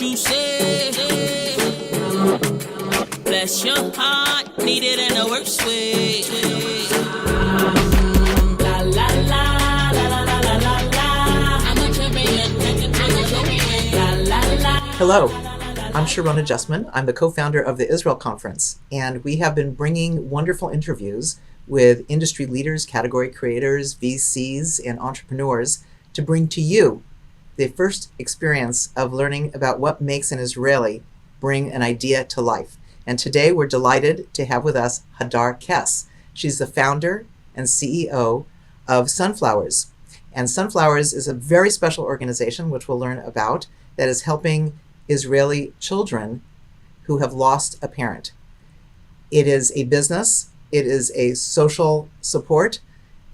you say. Bless your heart, need it in the worst way. La la la, la la la la la la. I'm a champion, la la la. Hello, I'm Sharona Justman. I'm the co-founder of the Israel Conference, and we have been bringing wonderful interviews with industry leaders, category creators, VCs, and entrepreneurs to bring to you the first experience of learning about what makes an Israeli bring an idea to life. And today we're delighted to have with us Hadar Kess. She's the founder and CEO of Sunflowers. And Sunflowers is a very special organization, which we'll learn about, that is helping Israeli children who have lost a parent. It is a business, it is a social support,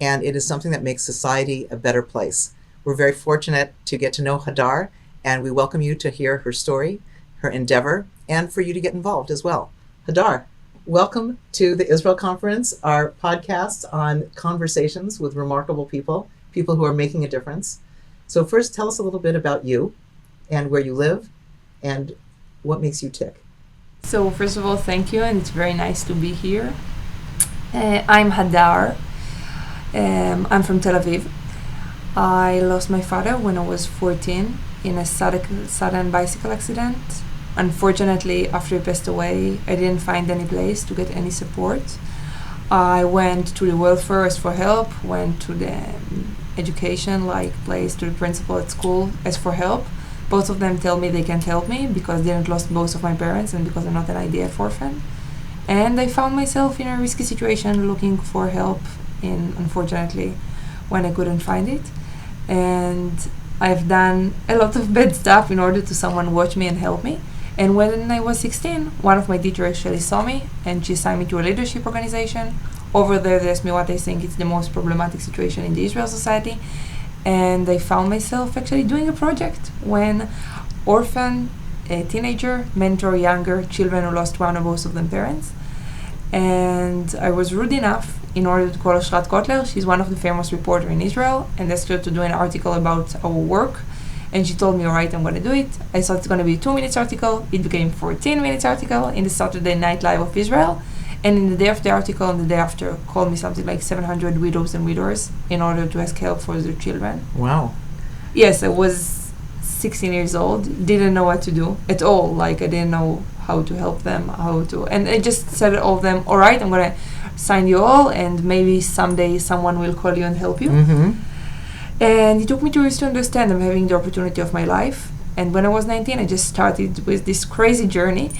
and it is something that makes society a better place. We're very fortunate to get to know Hadar, and we welcome you to hear her story, her endeavor, and for you to get involved as well. Hadar, welcome to the Israel Conference, our podcast on conversations with remarkable people who are making a difference. So first, tell us a little bit about you and where you live and what makes you tick. So first of all, thank you, and it's very nice to be here. I'm Hadar. I'm from Tel Aviv. I lost my father when I was 14 in a sudden bicycle accident. Unfortunately, after he passed away, I didn't find any place to get any support. I went to the welfare as for help, went to the education place, to the principal at school as for help. Both of them tell me they can't help me because I didn't lost both of my parents and because I'm not an IDF orphan. And I found myself in a risky situation looking for help unfortunately, when I couldn't find it. And I've done a lot of bad stuff in order to someone watch me and help me. And when I was 16, one of my teachers actually saw me and she assigned me to a leadership organization. Over there, they asked me what I think is the most problematic situation in the Israel society. And I found myself actually doing a project when orphan, a teenager, mentor younger children who lost one or both of them parents. And I was rude enough in order to call Shrat Kotler. She's one of the famous reporters in Israel, and asked her to do an article about our work. And she told me, all right, I'm going to do it. I thought it's going to be a 2-minute article. It became 14-minute article in the Saturday Night Live of Israel. And in the day of the article and the day after, called me something like 700 widows and widowers in order to ask help for their children. Wow. Yes, I was 16 years old, didn't know what to do at all. I didn't know how to help them, and I just said all of them, all right, I'm going to sign you all, and maybe someday someone will call you and help you. Mm-hmm. And it took me 2 years to understand I'm having the opportunity of my life. And when I was 19, I just started with this crazy journey.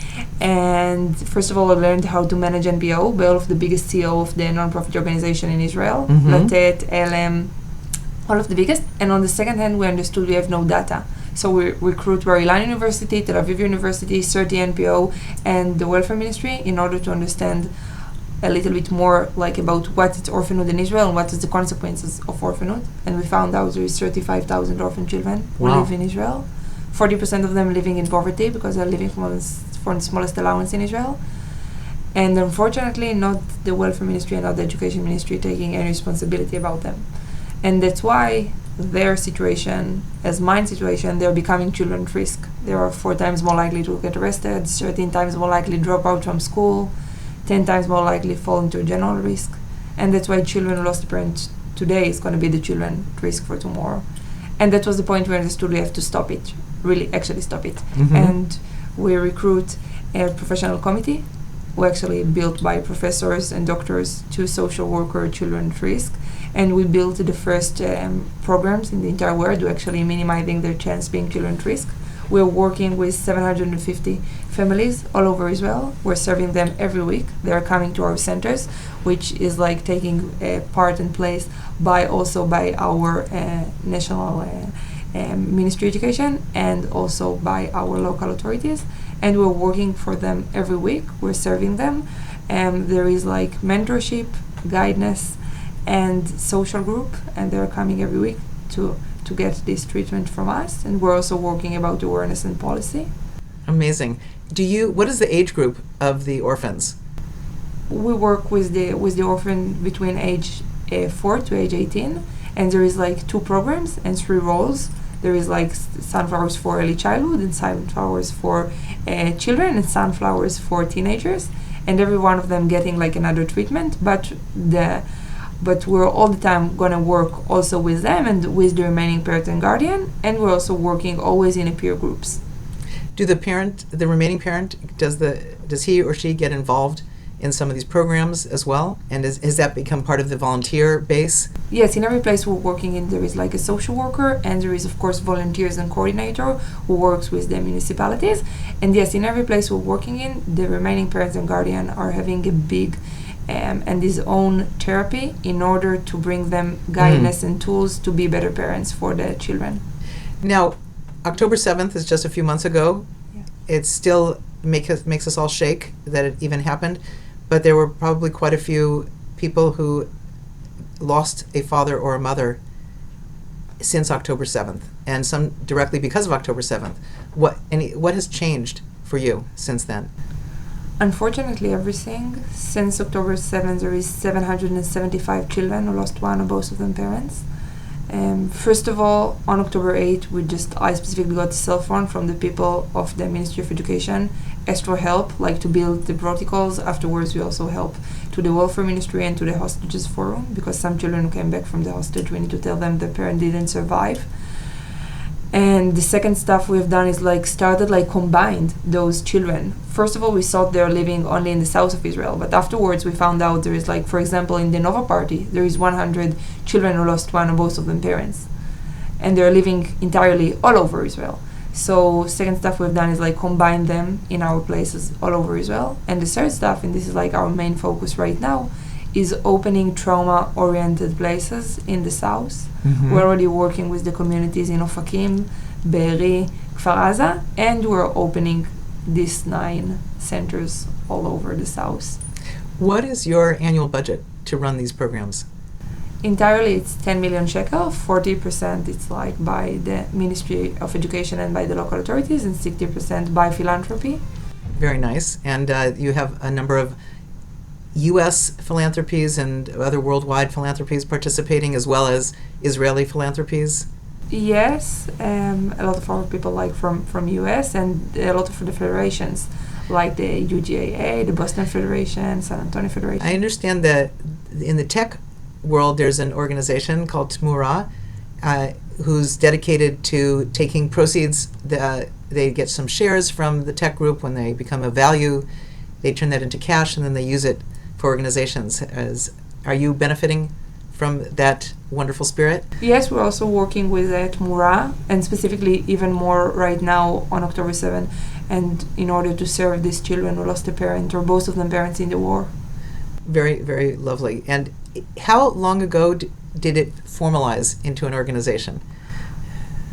And first of all, I learned how to manage NPO, by all of the biggest CEO of the non-profit organization in Israel, Latet, LM, all of the biggest. And on the second hand, we understood we have no data. So we recruit Bar Ilan University, Tel Aviv University, 30 NPO, and the welfare ministry in order to understand a little bit more about what is orphanhood in Israel and what is the consequences of orphanhood. And we found out there is 35,000 orphan children who live in Israel. 40% of them living in poverty because they're living for the smallest allowance in Israel. And unfortunately, not the welfare ministry and not the education ministry taking any responsibility about them. And that's why their situation, as mine situation, they're becoming children at risk. They are 4 times more likely to get arrested, 13 times more likely to drop out from school, 10 times more likely fall into general risk. And that's why children who lost a parent today is going to be the children at risk for tomorrow. And that was the point where I understood we have to stop it, really actually stop it. Mm-hmm. And we recruit a professional committee, who actually built by professors and doctors to social worker children at risk. And we built the first programs in the entire world to actually minimizing their chance being children at risk. We're working with 750 families all over Israel. We're serving them every week. They're coming to our centers, which is taking part and place by our national ministry education and also by our local authorities. And we're working for them every week. We're serving them. There is mentorship, guidance, and social group, and they're coming every week to get this treatment from us. And we're also working about awareness and policy. Amazing. What is the age group of the orphans? We work with the orphan between age 4 to age 18, and there is 2 programs and 3 roles. There is like sunflowers for early childhood and sunflowers for children and sunflowers for teenagers, and every one of them getting like another treatment. But we're all the time gonna work also with them and with the remaining parent and guardian, and we're also working always in a peer groups. Do the remaining parent, does he or she get involved in some of these programs as well? And has that become part of the volunteer base? Yes, in every place we're working in, there is like a social worker, and there is of course volunteers and coordinator who works with the municipalities. And yes, in every place we're working in, the remaining parents and guardian are having a big and his own therapy in order to bring them guidance and tools to be better parents for the children. Now, October 7th is just a few months ago. Yeah. It still makes us all shake that it even happened, but there were probably quite a few people who lost a father or a mother since October 7th, and some directly because of October 7th. What has changed for you since then? Unfortunately, everything. Since October 7th, there is 775 children who lost one or both of them parents. First of all, on October 8th, I specifically got a cell phone from the people of the Ministry of Education, asked for help, like to build the protocols. Afterwards, we also help to the Welfare Ministry and to the Hostages Forum, because some children who came back from the hostage, we need to tell them the parent didn't survive. And the second stuff we've done is started combined those children. First of all, we thought they're living only in the south of Israel, but afterwards we found out there is for example, in the Nova Party, there is 100 children who lost one or both of them parents. And they're living entirely all over Israel. So second stuff we've done is combine them in our places all over Israel. And the third stuff, and this is our main focus right now, is opening trauma-oriented places in the south. We're already working with the communities in Ofakim, Be'eri, Kfar Aza, and we're opening these 9 centers all over the south. What is your annual budget to run these programs? Entirely, it's 10 million shekel. 40% it's by the Ministry of Education and by the local authorities, and 60% by philanthropy. Very nice. And you have a number of U.S. philanthropies and other worldwide philanthropies participating, as well as Israeli philanthropies? Yes, a lot of our people from U.S. and a lot of the federations, like the UGAA, the Boston Federation, San Antonio Federation. I understand that in the tech world there's an organization called Tmura who's dedicated to taking proceeds. They get some shares from the tech group. When they become of value, they turn that into cash, and then they use it for organizations. Are you benefiting from that wonderful spirit? Yes, we're also working with Tmura, and specifically even more right now on October 7th, and in order to serve these children who lost a parent or both of them parents in the war. Very, very lovely. And how long ago did it formalize into an organization?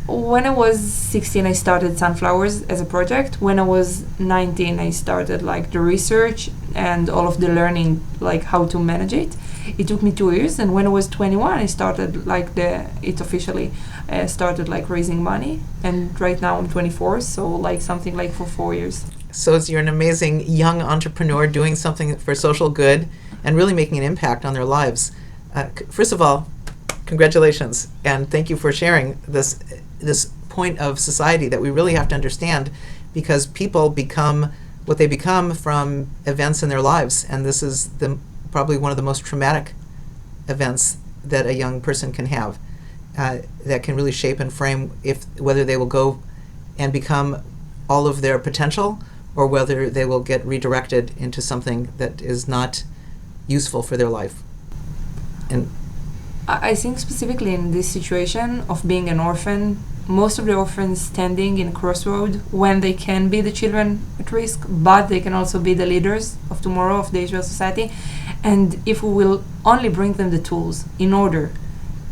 When I was 16, I started Sunflowers as a project. When I was 19, I started the research and all of the learning, how to manage it. It took me 2 years, and when I was 21, I started it officially started raising money. And right now I'm 24, so something for 4 years. So you're an amazing young entrepreneur doing something for social good and really making an impact on their lives. First of all, congratulations, and thank you for sharing this point of society that we really have to understand, because people become what they become from events in their lives, and this is probably one of the most traumatic events that a young person can have, that can really shape and frame whether they will go and become all of their potential, or whether they will get redirected into something that is not useful for their life. And I think specifically in this situation of being an orphan, most of the orphans standing in a crossroad when they can be the children at risk, but they can also be the leaders of tomorrow of the Israel society. And if we will only bring them the tools in order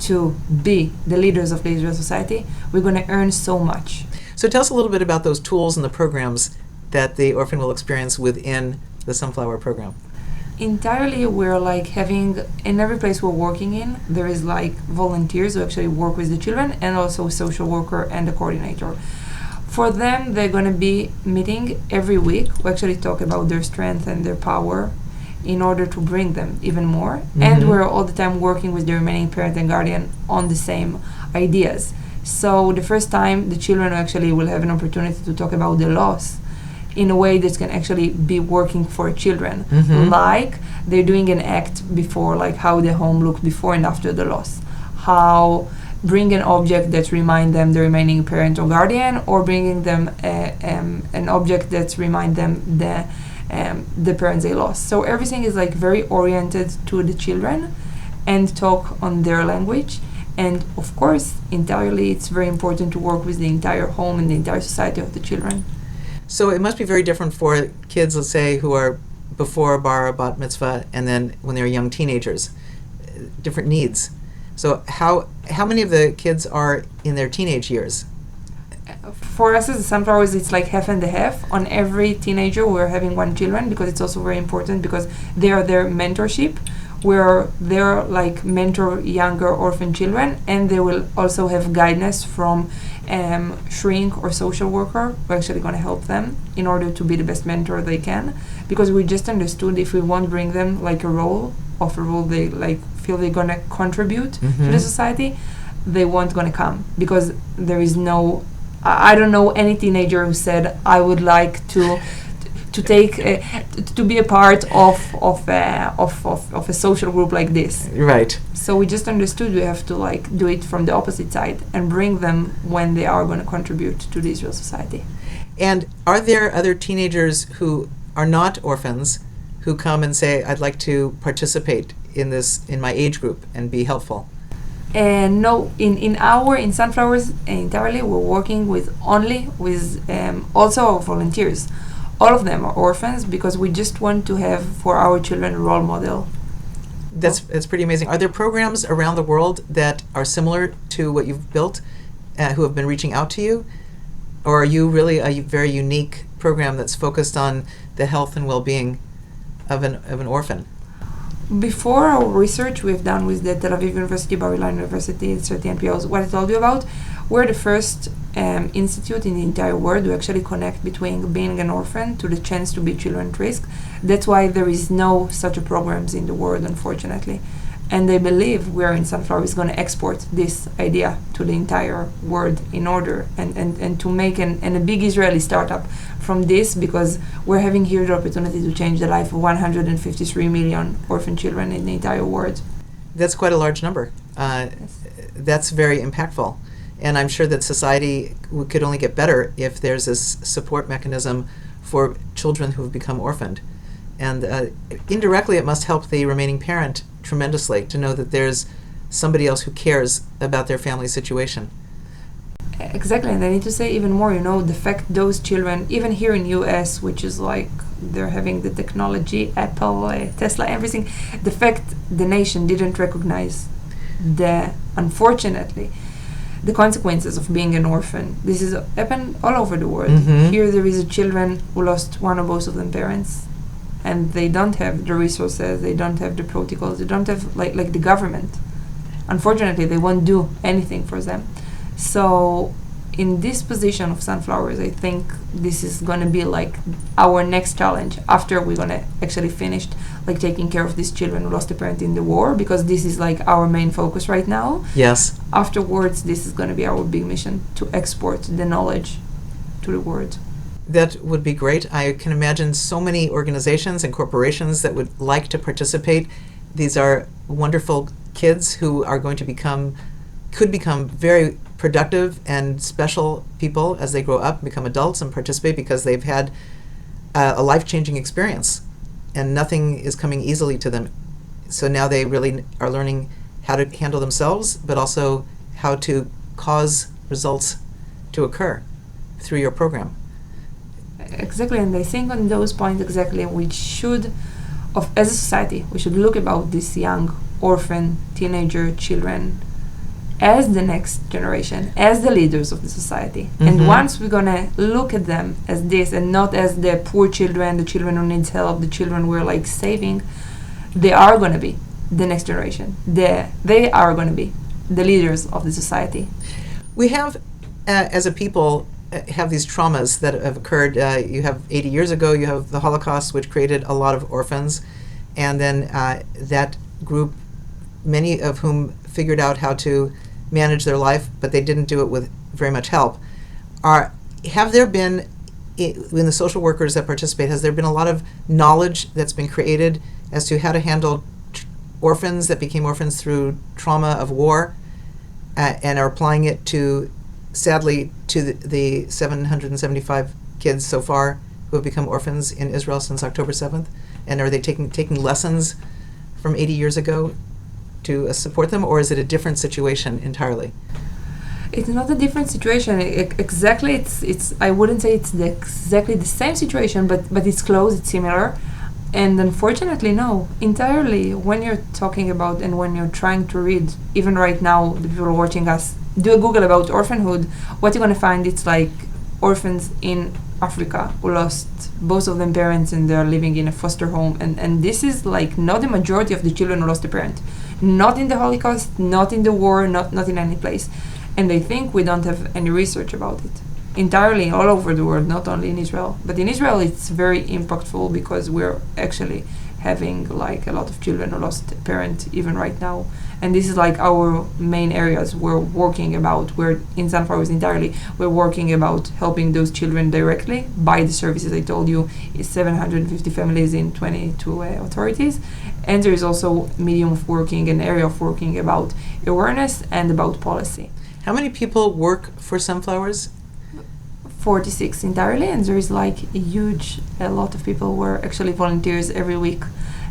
to be the leaders of the Israel society, we're going to earn so much. So tell us a little bit about those tools and the programs that the orphan will experience within the Sunflower program. Entirely, we're having, in every place we're working in, there is volunteers who actually work with the children, and also a social worker and a coordinator. For them, they're going to be meeting every week. We actually talk about their strength and their power, in order to bring them even more. And we're all the time working with the remaining parent and guardian on the same ideas. So the first time the children actually will have an opportunity to talk about the loss in a way that can actually be working for children. Like they're doing an act before, like how the home looked before and after the loss. How bring an object that remind them the remaining parent or guardian, or bringing them an object that remind them the parents they lost. So everything is like very oriented to the children and talk on their language. And of course, entirely, it's very important to work with the entire home and the entire society of the children. So it must be very different for kids, let's say, who are before bar or bat mitzvah, and then when they're young teenagers, different needs. So how many of the kids are in their teenage years? For us as the Sunflowers, it's like half and a half. On every teenager, we're having one children, because it's also very important, because they are their mentorship, where they're like mentor younger orphan children, and they will also have guidance from shrink or social worker who are actually going to help them in order to be the best mentor they can. Because we just understood if we won't bring them like a role they like feel they're going to contribute to the society, they won't going to come, because there is no, I don't know any teenager who said I would like to take to be a part of a social group like this. Right. So we just understood we have to like do it from the opposite side and bring them when they are going to contribute to the Israel society. And are there other teenagers who are not orphans who come and say, I'd like to participate in this, in my age group, and be helpful? And no, in Sunflowers entirely, we're working with also our volunteers. All of them are orphans, because we just want to have for our children a role model. That's pretty amazing. Are there programs around the world that are similar to what you've built, who have been reaching out to you? Or are you really a very unique program that's focused on the health and well-being of an orphan? Before our research we've done with the Tel Aviv University, Bar Ilan University, 30 NPOs, what I told you about, we're the first institute in the entire world to actually connect between being an orphan to the chance to be children at risk. That's why there is no such a programs in the world, unfortunately. And I believe we are in Sunflower is going to export this idea to the entire world in order and to make a big Israeli startup from this, because we're having here the opportunity to change the life of 153 million orphan children in the entire world. That's quite a large number. Yes. That's very impactful. And I'm sure that society could only get better if there's this support mechanism for children who have become orphaned. And indirectly, it must help the remaining parent tremendously to know that there's somebody else who cares about their family situation. Exactly, and I need to say even more, the fact those children, even here in US, which is like they're having the technology, Apple, Tesla, everything, the fact the nation didn't recognize unfortunately, the consequences of being an orphan. This is happened all over the world. Here there is a children who lost one or both of them parents, and they don't have the resources, they don't have the protocols, they don't have like the government. Unfortunately, they won't do anything for them. So in this position of Sunflowers, I think this is going to be like our next challenge after we're going to actually finish like taking care of these children who lost a parent in the war, because this is like our main focus right now. Yes. Afterwards, this is going to be our big mission, to export the knowledge to the world. That would be great. I can imagine so many organizations and corporations that would like to participate. These are wonderful kids who are going to could become very productive and special people as they grow up, become adults and participate, because they've had a life-changing experience and nothing is coming easily to them. So now they really are learning how to handle themselves, but also how to cause results to occur through your program. Exactly, and I think on those points exactly, we should, as a society, we should look about these young orphan, teenager, children as the next generation, as the leaders of the society. And once we're gonna look at them as this and not as the poor children, the children who needs help, the children we're like saving, they are gonna be the next generation. They are gonna be the leaders of the society. We have, as a people, have these traumas that have occurred. You have 80 years ago, you have the Holocaust, which created a lot of orphans. and then that group, many of whom figured out how to manage their life, but they didn't do it with very much help. Have there been, in the social workers that participate, has there been a lot of knowledge that's been created as to how to handle orphans that became orphans through trauma of war, and are applying it to, sadly, to the 775 kids so far who have become orphans in Israel since October 7th? And are they taking lessons from 80 years ago to support them, or is it a different situation entirely? It's not a different situation. Exactly, it's. I wouldn't say it's exactly the same situation, but it's close. It's similar, and unfortunately, no, entirely. When you're talking about and when you're trying to read, even right now, the people watching us do a Google about orphanhood. What you're gonna find, it's like orphans in Africa who lost both of them parents and they're living in a foster home, and this is like not the majority of the children who lost a parent, not in the Holocaust, not in the war, not in any place. And I think we don't have any research about it. Entirely all over the world, not only in Israel. But in Israel it's very impactful because we're actually having like a lot of children who lost a parent even right now. And this is like our main areas we're working about. We're in Sunflowers entirely. We're working about helping those children directly by the services I told you. It's 750 families in 22 authorities. And there is also medium of working, an area of working about awareness and about policy. How many people work for Sunflowers? 46 entirely, and there is like a lot of people who are actually volunteers every week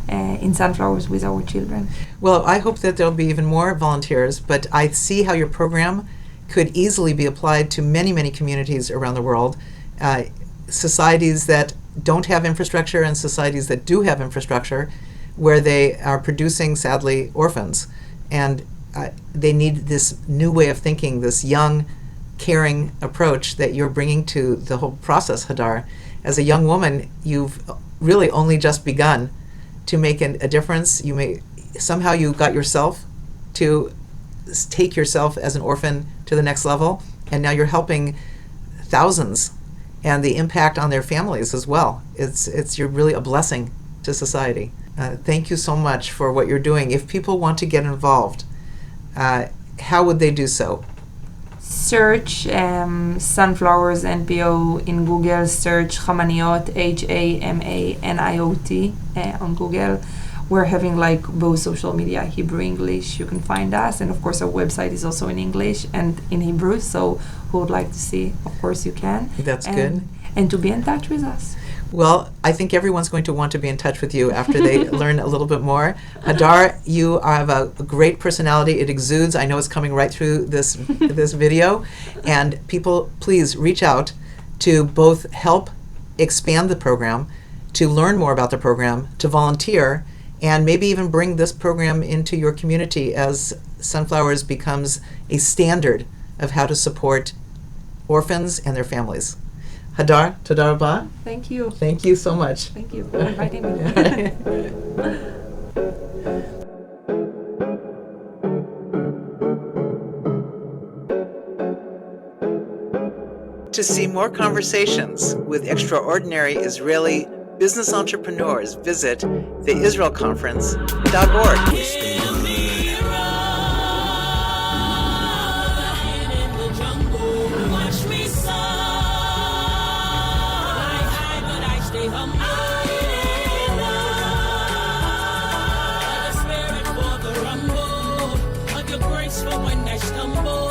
in Sunflowers with our children. Well, I hope that there'll be even more volunteers, but I see how your program could easily be applied to many, many communities around the world, societies that don't have infrastructure and societies that do have infrastructure, where they are producing, sadly, orphans. And they need this new way of thinking, this young, caring approach that you're bringing to the whole process, Hadar. As a young woman, you've really only just begun to make a difference. Somehow you got yourself to take yourself as an orphan to the next level, and now you're helping thousands, and the impact on their families as well. You're really a blessing to society. Thank you so much for what you're doing. If people want to get involved, how would they do so? Search Sunflowers NPO in Google. Search Hamaniot, Hamaniot on Google. We're having like both social media, Hebrew, English. You can find us, and of course our website is also in English and in Hebrew. So who would like to see, of course you can. That's good. And to be in touch with us. Well, I think everyone's going to want to be in touch with you after they learn a little bit more. Hadar, you have a great personality. It exudes. I know it's coming right through this video. And people, please reach out to both help expand the program, to learn more about the program, to volunteer, and maybe even bring this program into your community as Sunflowers becomes a standard of how to support orphans and their families. Hadar, toda rabah. Thank you. Thank you so much. Thank you for inviting me. To see more conversations with extraordinary Israeli business entrepreneurs, visit theisraelconference.org. For when I stumble